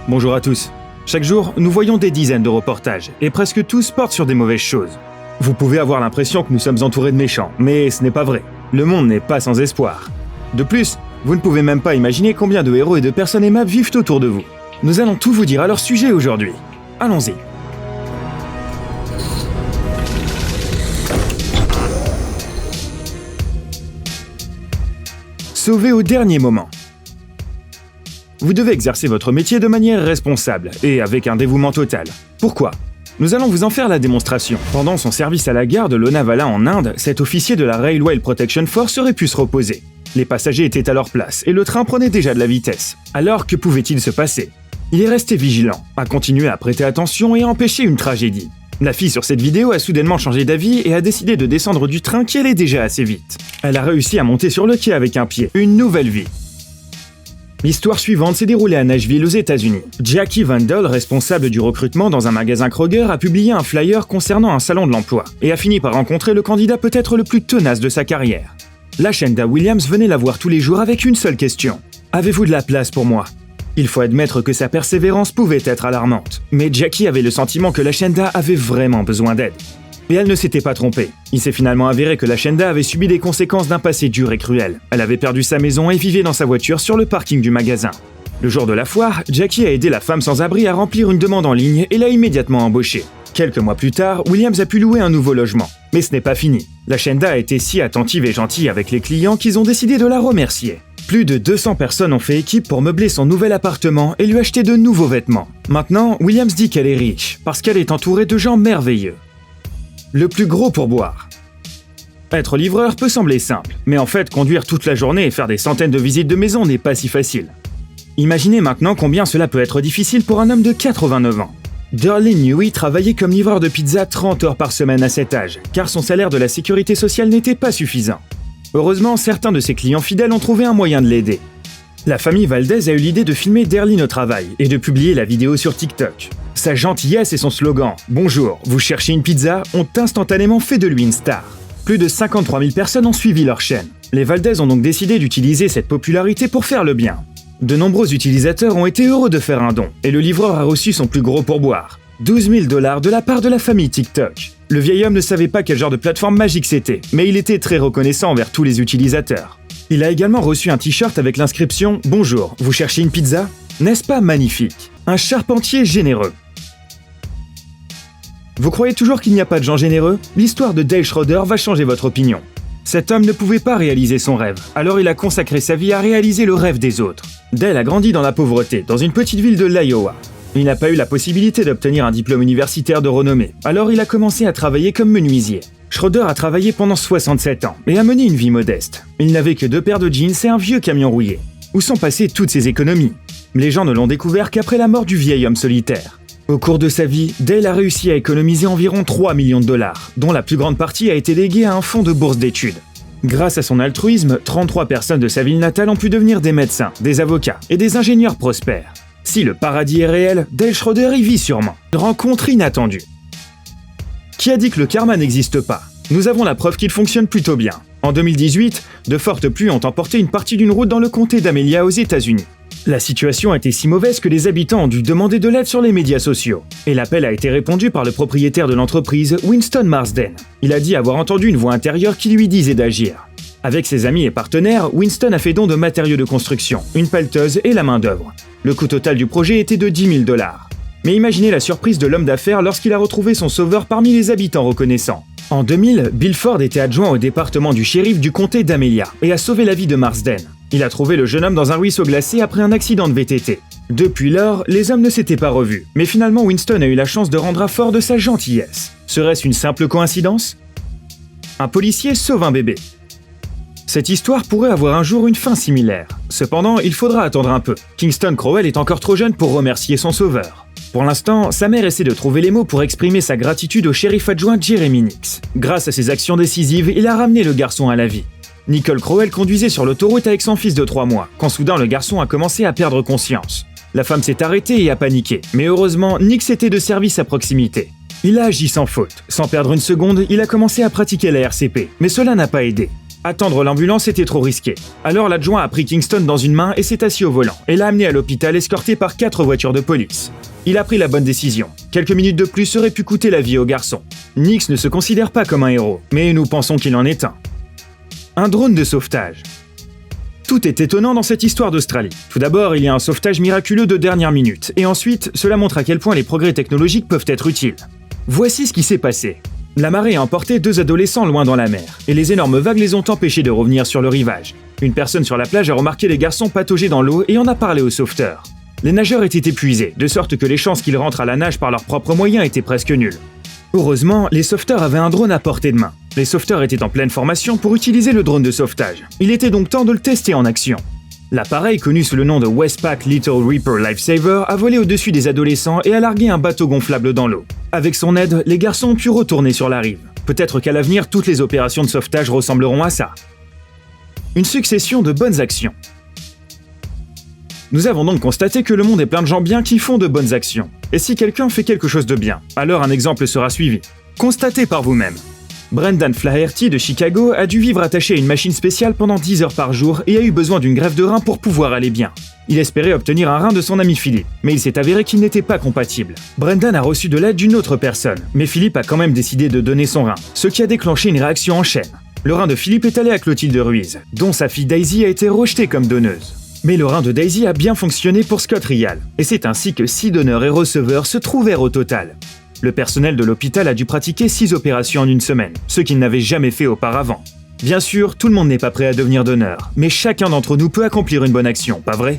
Bonjour à tous. Chaque jour, nous voyons des dizaines de reportages, et presque tous portent sur des mauvaises choses. Vous pouvez avoir l'impression que nous sommes entourés de méchants, mais ce n'est pas vrai. Le monde n'est pas sans espoir. De plus, vous ne pouvez même pas imaginer combien de héros et de personnes aimables vivent autour de vous. Nous allons tout vous dire à leur sujet aujourd'hui. Allons-y. Sauvé au dernier moment. Vous devez exercer votre métier de manière responsable et avec un dévouement total. Pourquoi ? Nous allons vous en faire la démonstration. Pendant son service à la gare de Lonavala en Inde, cet officier de la Railway Protection Force aurait pu se reposer. Les passagers étaient à leur place et le train prenait déjà de la vitesse. Alors que pouvait-il se passer ? Il est resté vigilant, a continué à prêter attention et a empêché une tragédie. La fille sur cette vidéo a soudainement changé d'avis et a décidé de descendre du train qui allait déjà assez vite. Elle a réussi à monter sur le quai avec un pied. Une nouvelle vie. L'histoire suivante s'est déroulée à Nashville, aux États-Unis. Jackie Vandal, responsable du recrutement dans un magasin Kroger, a publié un flyer concernant un salon de l'emploi et a fini par rencontrer le candidat peut-être le plus tenace de sa carrière. Lashenda Williams venait la voir tous les jours avec une seule question. « Avez-vous de la place pour moi ?» Il faut admettre que sa persévérance pouvait être alarmante, mais Jackie avait le sentiment que Lashenda avait vraiment besoin d'aide. Et elle ne s'était pas trompée. Il s'est finalement avéré que Lashenda avait subi des conséquences d'un passé dur et cruel. Elle avait perdu sa maison et vivait dans sa voiture sur le parking du magasin. Le jour de la foire, Jackie a aidé la femme sans abri à remplir une demande en ligne et l'a immédiatement embauchée. Quelques mois plus tard, Williams a pu louer un nouveau logement. Mais ce n'est pas fini. Lashenda a été si attentive et gentille avec les clients qu'ils ont décidé de la remercier. Plus de 200 personnes ont fait équipe pour meubler son nouvel appartement et lui acheter de nouveaux vêtements. Maintenant, Williams dit qu'elle est riche, parce qu'elle est entourée de gens merveilleux. Le plus gros pourboire. Être livreur peut sembler simple, mais en fait, conduire toute la journée et faire des centaines de visites de maison n'est pas si facile. Imaginez maintenant combien cela peut être difficile pour un homme de 89 ans. Darlene Newey travaillait comme livreur de pizza 30 heures par semaine à cet âge, car son salaire de la sécurité sociale n'était pas suffisant. Heureusement, certains de ses clients fidèles ont trouvé un moyen de l'aider. La famille Valdez a eu l'idée de filmer Darlene au travail et de publier la vidéo sur TikTok. Sa gentillesse et son slogan « Bonjour, vous cherchez une pizza ?» ont instantanément fait de lui une star. Plus de 53 000 personnes ont suivi leur chaîne. Les Valdez ont donc décidé d'utiliser cette popularité pour faire le bien. De nombreux utilisateurs ont été heureux de faire un don, et le livreur a reçu son plus gros pourboire, $12 000 de la part de la famille TikTok. Le vieil homme ne savait pas quel genre de plateforme magique c'était, mais il était très reconnaissant envers tous les utilisateurs. Il a également reçu un t-shirt avec l'inscription « Bonjour, vous cherchez une pizza ?» N'est-ce pas magnifique ? Un charpentier généreux. Vous croyez toujours qu'il n'y a pas de gens généreux ? L'histoire de Dale Schroeder va changer votre opinion. Cet homme ne pouvait pas réaliser son rêve, alors il a consacré sa vie à réaliser le rêve des autres. Dale a grandi dans la pauvreté, dans une petite ville de l'Iowa. Il n'a pas eu la possibilité d'obtenir un diplôme universitaire de renommée, alors il a commencé à travailler comme menuisier. Schroeder a travaillé pendant 67 ans et a mené une vie modeste. Il n'avait que 2 paires de jeans et un vieux camion rouillé. Où sont passées toutes ces économies ? Les gens ne l'ont découvert qu'après la mort du vieil homme solitaire. Au cours de sa vie, Dale a réussi à économiser environ $3 millions, dont la plus grande partie a été léguée à un fonds de bourse d'études. Grâce à son altruisme, 33 personnes de sa ville natale ont pu devenir des médecins, des avocats et des ingénieurs prospères. Si le paradis est réel, Dale Schroeder y vit sûrement. Rencontre inattendue. Qui a dit que le karma n'existe pas ? Nous avons la preuve qu'il fonctionne plutôt bien. En 2018, de fortes pluies ont emporté une partie d'une route dans le comté d'Amelia aux États-Unis. La situation a été si mauvaise que les habitants ont dû demander de l'aide sur les médias sociaux. Et l'appel a été répondu par le propriétaire de l'entreprise, Winston Marsden. Il a dit avoir entendu une voix intérieure qui lui disait d'agir. Avec ses amis et partenaires, Winston a fait don de matériaux de construction, une pelleteuse et la main-d'œuvre. Le coût total du projet était de $10 000. Mais imaginez la surprise de l'homme d'affaires lorsqu'il a retrouvé son sauveur parmi les habitants reconnaissants. En 2000, Bill Ford était adjoint au département du shérif du comté d'Amelia et a sauvé la vie de Marsden. Il a trouvé le jeune homme dans un ruisseau glacé après un accident de VTT. Depuis lors, les hommes ne s'étaient pas revus, mais finalement Winston a eu la chance de rendre à Ford de sa gentillesse. Serait-ce une simple coïncidence ? Un policier sauve un bébé. Cette histoire pourrait avoir un jour une fin similaire. Cependant, il faudra attendre un peu. Kingston Crowell est encore trop jeune pour remercier son sauveur. Pour l'instant, sa mère essaie de trouver les mots pour exprimer sa gratitude au shérif adjoint Jeremy Nix. Grâce à ses actions décisives, il a ramené le garçon à la vie. Nicole Crowell conduisait sur l'autoroute avec son fils de 3 mois, quand soudain le garçon a commencé à perdre conscience. La femme s'est arrêtée et a paniqué, mais heureusement, Nix était de service à proximité. Il a agi sans faute. Sans perdre une seconde, il a commencé à pratiquer la RCP, mais cela n'a pas aidé. Attendre l'ambulance était trop risqué. Alors l'adjoint a pris Kingston dans une main et s'est assis au volant, et l'a amené à l'hôpital escorté par 4 voitures de police. Il a pris la bonne décision. Quelques minutes de plus auraient pu coûter la vie au garçon. Nix ne se considère pas comme un héros, mais nous pensons qu'il en est un. Un drone de sauvetage. Tout est étonnant dans cette histoire d'Australie. Tout d'abord, il y a un sauvetage miraculeux de dernière minute, et ensuite, cela montre à quel point les progrès technologiques peuvent être utiles. Voici ce qui s'est passé. La marée a emporté 2 adolescents loin dans la mer, et les énormes vagues les ont empêchés de revenir sur le rivage. Une personne sur la plage a remarqué les garçons patauger dans l'eau et en a parlé aux sauveteurs. Les nageurs étaient épuisés, de sorte que les chances qu'ils rentrent à la nage par leurs propres moyens étaient presque nulles. Heureusement, les sauveteurs avaient un drone à portée de main. Les sauveteurs étaient en pleine formation pour utiliser le drone de sauvetage. Il était donc temps de le tester en action. L'appareil, connu sous le nom de Westpac Little Reaper Lifesaver, a volé au-dessus des adolescents et a largué un bateau gonflable dans l'eau. Avec son aide, les garçons ont pu retourner sur la rive. Peut-être qu'à l'avenir, toutes les opérations de sauvetage ressembleront à ça. Une succession de bonnes actions. Nous avons donc constaté que le monde est plein de gens bien qui font de bonnes actions. Et si quelqu'un fait quelque chose de bien, alors un exemple sera suivi. Constatez par vous-même. Brendan Flaherty de Chicago a dû vivre attaché à une machine spéciale pendant 10 heures par jour et a eu besoin d'une greffe de rein pour pouvoir aller bien. Il espérait obtenir un rein de son ami Philippe, mais il s'est avéré qu'il n'était pas compatible. Brendan a reçu de l'aide d'une autre personne, mais Philippe a quand même décidé de donner son rein, ce qui a déclenché une réaction en chaîne. Le rein de Philippe est allé à Clotilde Ruiz, dont sa fille Daisy a été rejetée comme donneuse. Mais le rein de Daisy a bien fonctionné pour Scott Rial, et c'est ainsi que 6 donneurs et receveurs se trouvèrent au total. Le personnel de l'hôpital a dû pratiquer 6 opérations en une semaine, ce qu'il n'avait jamais fait auparavant. Bien sûr, tout le monde n'est pas prêt à devenir donneur, mais chacun d'entre nous peut accomplir une bonne action, pas vrai ?